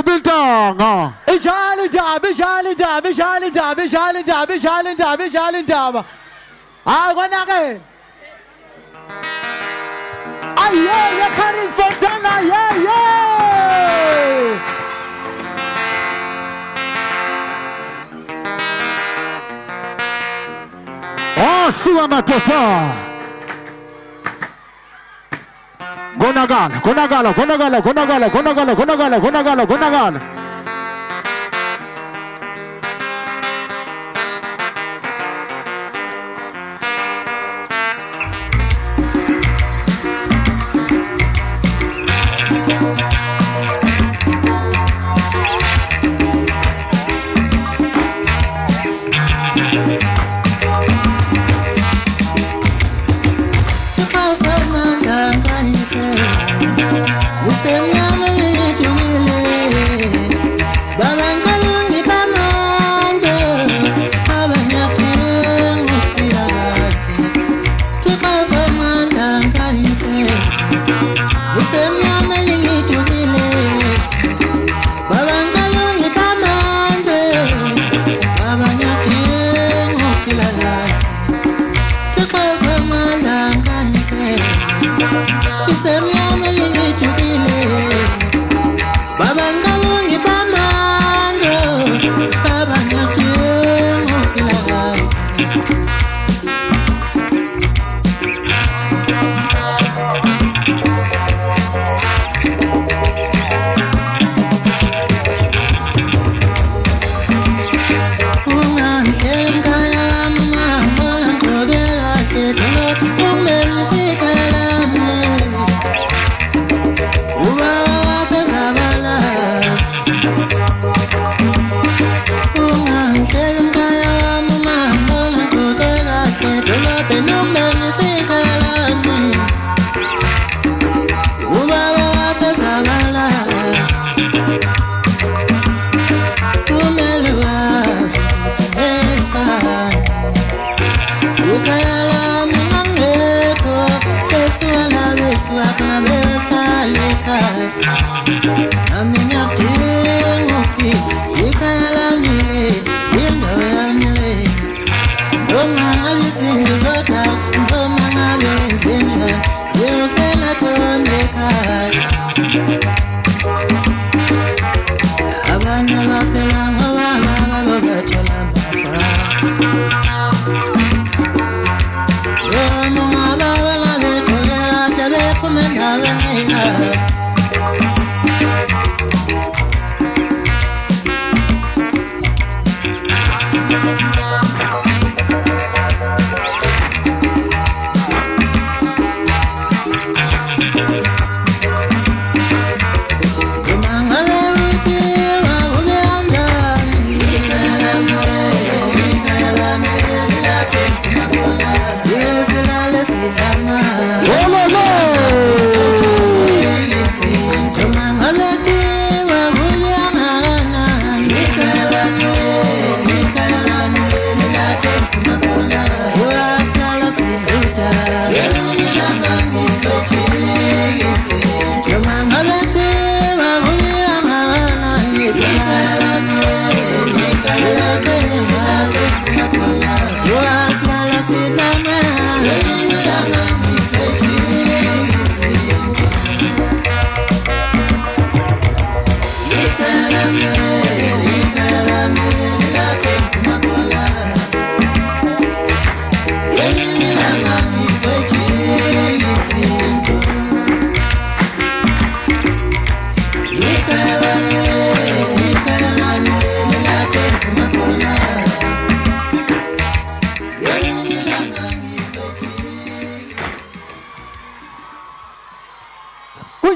Bintanga. Bijali. Ah, gonna again. Ah, yeah, Karis Fontana, yeah. Oh, Sua Matota. Gonagala. Listen,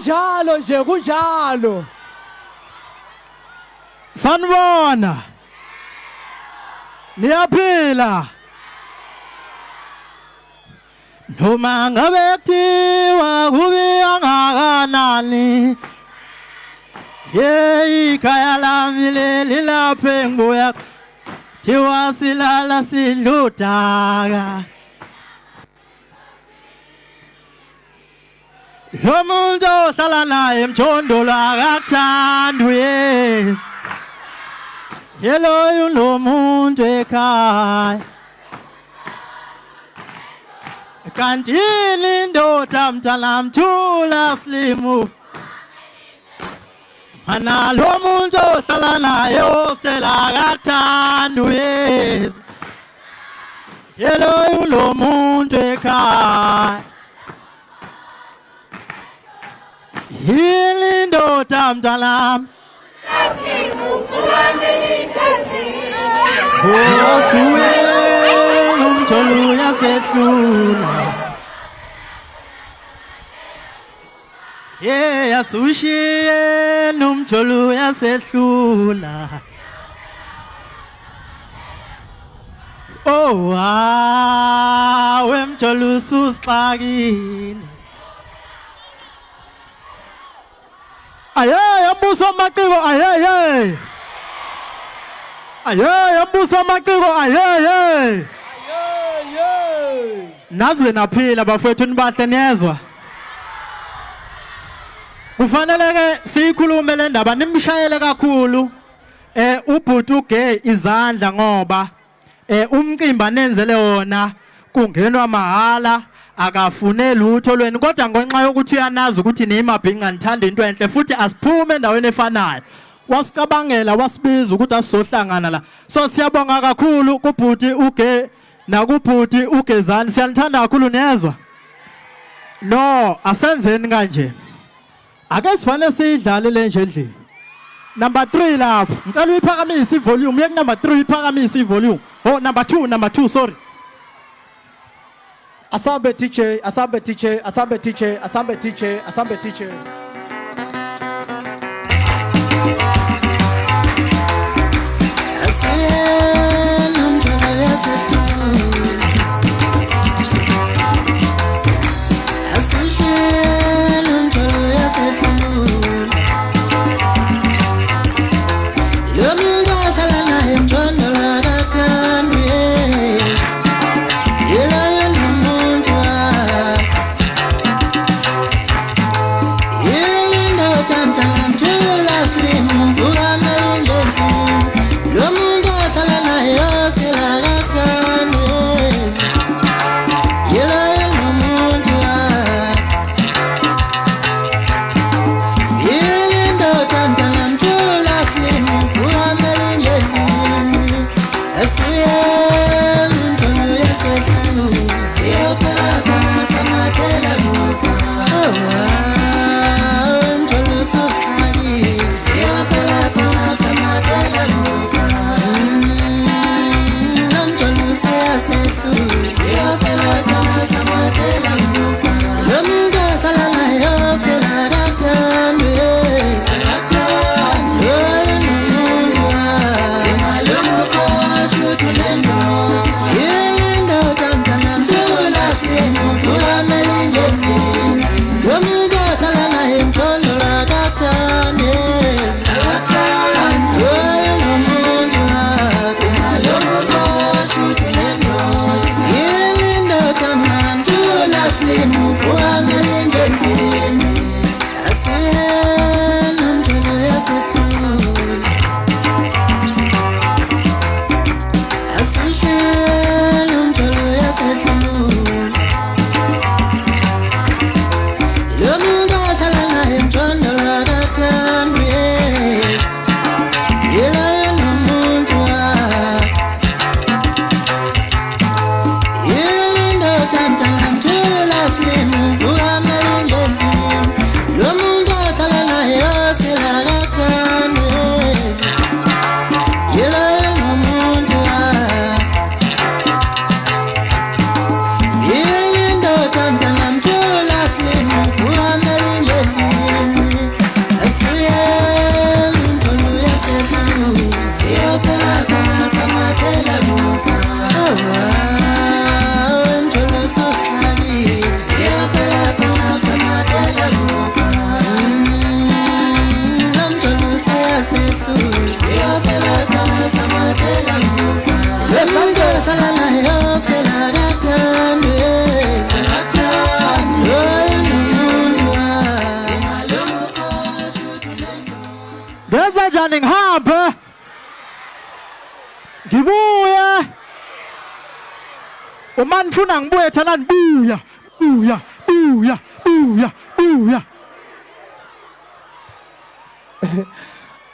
kunjalo nje kunjalo. Sanibona. Niyaphila. Noma ngabe kuthiwa kubi angakanani. Hey ikhaya lami leli lapha engibuya. Thiwa silala sidludaka. Lo muntu ohlala naye emjondolo akakuthandwe yes. Yelo lo muntu ekhaya. Kanti indoda mntanami thula slimu. Mana lo muntu ohlala naye ostela akakuthandwe yes. Yelo lo muntu ekhaya. Indoda mntanami Osuwe umjolo yasehlula. Yeah, yasushiye umjolo yasehlula. Oh, wemjolo susixakile. Aye, yambuso amaciko aye. Aye, yambuso amaciko aye. Naze naphila bafowethu nibahle niyezwa. Kufanele ke sikhulume le ndaba nimshayele kakhulu. Ubhuti uge izandla ngoba umcimbi nenzele wona kungenwa mahala. Akafune lutho lweni kodwa ngenxa yokuthi uyanazi ukuthi nimabhinqa nithanda into enhle futhi asiphume endaweni efanayo wasicabangela wasibiza ukuthi asizohlangana la so siyabonga kakhulu kubhuti uge nakubhuti ugezani siyanithanda kakhulu niyezwa no asenzeni kanje ake sifane sidlale le nje endlini number 3 lapho ngicela uyiphakamise ivolume yek number 3 iphakamise ivolume oh number 2 sorry Asambe teacher. As we share mani funa ngibuye thalani buya buya buya buya buya.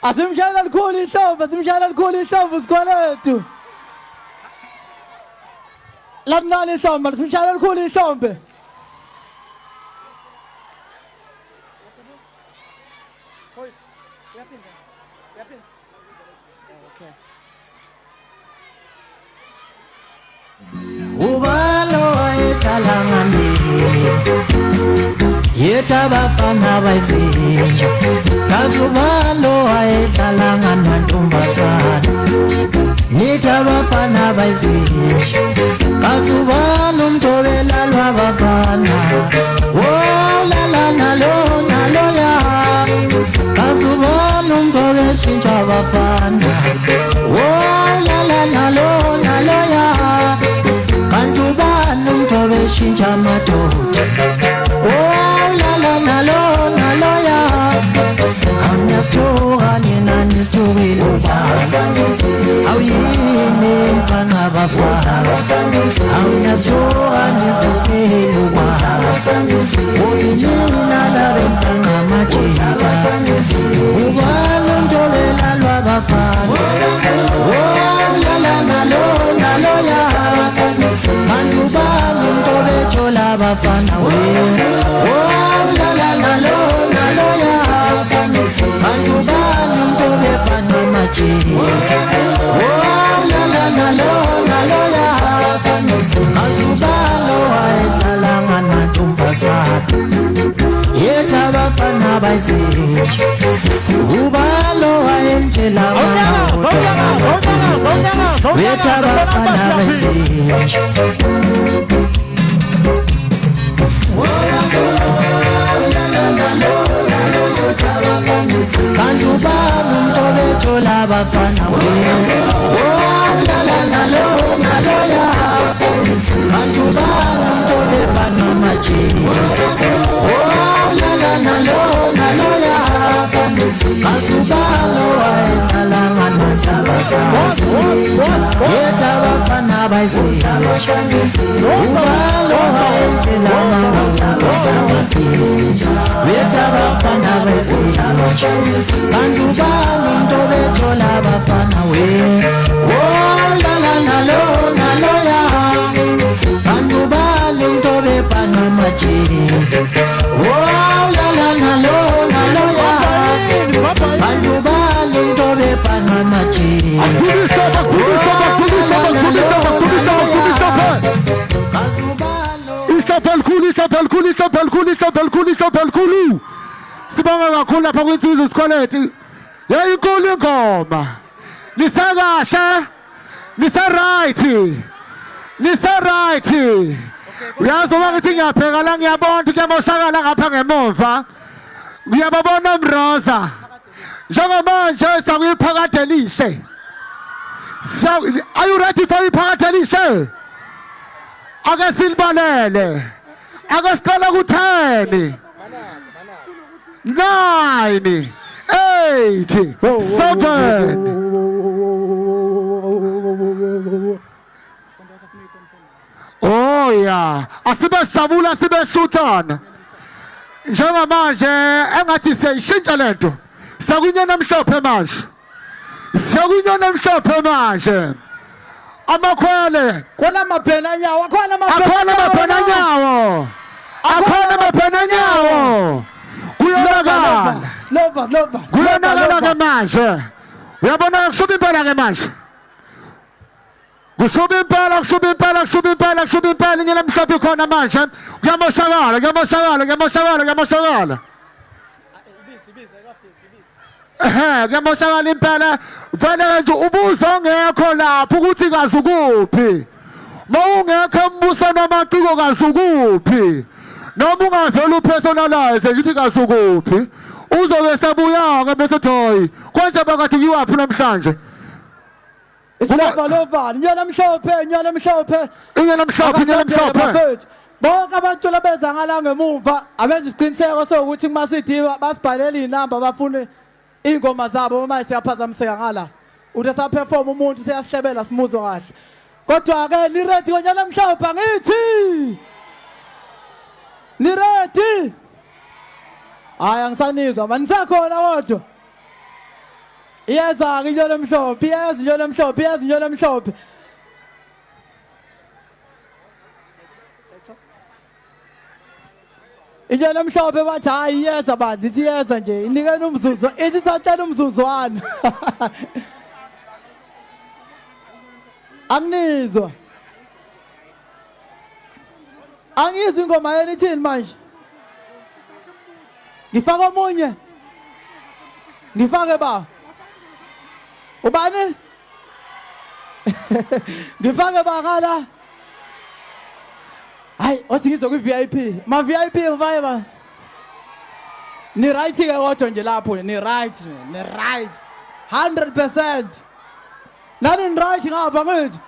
Asimshayela likhulu ihlombe, asimshayela likhulu ihlombe usikhwalethu. Lamnani ihlombe, asimshayela likhulu ihlombe. Ubalo ayethalangani yetha bafana bayizinja kasubalo ayethalangani mantombazana nitha bafana bayizinja kasubalo umtobela lwabafana oh la la nalo ya kasubalo umtobeshinja bafana oh la la nalo ya bantu bantu beshinja madoda oh la la nalo ya amnastora nina nistorilo awuyini mfana bafana amnastora nistorilo oyinina la bentana machita ubalo ntolela lwabafana oh la la nalo ya bantu bantu bechola bafana we oh la la nalo ya bantu bantu bepana machita oh la la nalo ya azubalo ayethalanga nantombazana yetha bafana bayizinja ubalo ayentshela yetha bafana bayizinja bantu bantu bechola bafana we oh la la nalo ya bantu bantu bepana machita oh la la nalo ya azubalo ayethalanga nantombazana yetha bafana bayizinja ubalo ayentshela yetha bafana bayizinja bantu bantu bechola bafana we oh la la nalo ya bantu bantu bepana machita oh la la nalo ya bantu bantu bepana machita isapel khulu sibonga kakhulu lapha kwinsizwe sikwalethi yayinkulu ingoma nisakahle nisa-right uyazi uma ngithi ngiyabheka la ngiyabona kuyamoshakala ngapha ngemuva ngiyababona mroza njengamanje sakuyiphakade elihle. Are you ready for iphakade elihle? Ake silibalele ake siqala ku-10 9 8 7 oh ya asibe sijabula sibe shuthana njengamanje engathi siyayishintsha lento siyakunyana mhlophe manje amakhwele Khona maphena nyawo, akhona maphena nyawo kuyonakala kuyonakala ke manje uyabona kushuba impela ke manje kushuba impela inyana mhlophe khona manje kuyamoshakala kuyamoshakala impela vele nje ubuzo ongekho lapho ukuthi kazi kuphi mawungekho embuso namaciko kazi kuphi noma ungavela upersonalize ngithi kazi kuphi uzobe sebuya-ke bese thoyi konje bakathi kuyiwaphi namhlanje Isilovalova, inyana mhlophe. Bonke abantu labeza ngala ngemuva abenza isiqiniseko sokuthi kumasidiwa basibhalela inamba bafune ingoma zabo uma siyaphazamiseka ngala. Uthi saperform umuntu siyasihlebela simuzwa kahle. Kodwa ke ni ready konyana mhlophe angithi? Ni ready? Hayi angisanizwa manje sakhona kodwa. Iyeza ke inyoni emhlophe, iyeza inyoni emhlophe, iyeza inyoni emhlophe. Inyoni emhlophe bathi hayi iyeza bandla ithi iyeza nje inikeni umzuzu ithi satshela umzuzwana. Anginizwa. Angizwa ingoma yena ithini manje? Ngifaka omunye. Ngifake ba. Ubani? Ngifake ba ngala. Hayi, othi ngizokwi VIP. Ma VIP ngifake ba. Ni right ke kodwa nje lapho ni right, ni right. 100%. Nani right ngapha ngithi.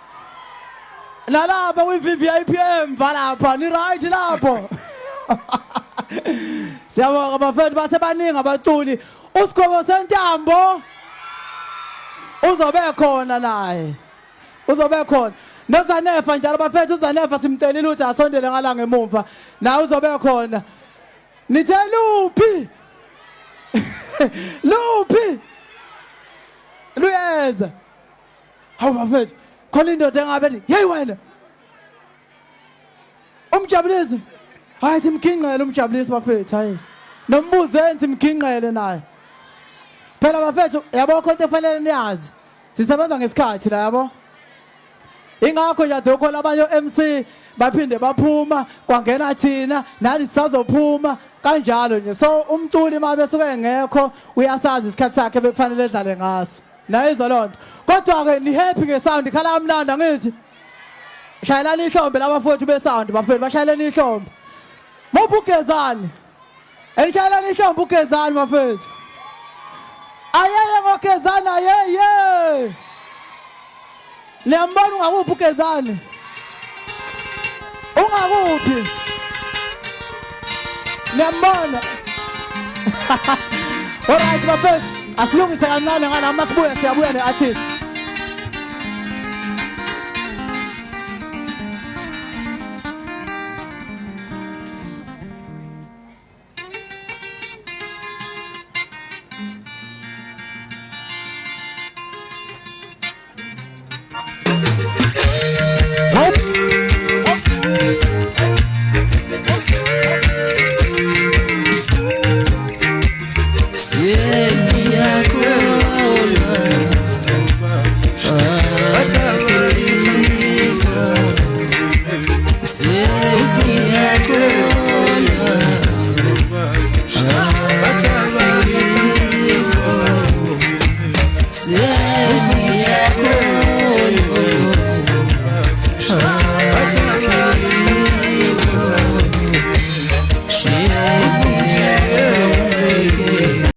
Nalapha kwi VIP emva lapha ni right lapho. Siyabonga bafethu basebaningi abaculi. Usikhobo sentambo uzobe khona naye. Uzobe khona. NoZanefa njalo bafethu uZanefa simcelile ukuthi asondele ngala ngemuva. Na uzobe khona. Nithe luphi? Luphi? Luyeza. Hawu bafethu, khona indoda engabe ethi, "Hey wena." Umjabulisi. Hayi simkhinqele umjabulisi bafethu, hayi. Nombuzeni simkhinqele naye. Phela bafethu, yabo konke kufanele niyazi. Sisebenza ngesikhathi la yabo. Ingakho nje adokho labanye MC baphinde baphuma kwangena thina nathi sisazophuma kanjalo nje. So umculi mabe suke engekho uyasazi isikhathi sakhe bekufanele edlale ngaso. Nayizwa lonto. Kodwa ke ni happy ngesound khala amnandi ngithi. Shayelani ihlombe labafowethu besound bafethu bashayelani ihlombe. Mobugezani. Elishayelani ihlombe ugezani bafethu. Ayeye ngogezana yeye. Niyambona ungakuphi ugezani? Ungakuphi? Niyambona? Alright bafethu, asilungise kancane ngala masibuya siyabuya ne-artist.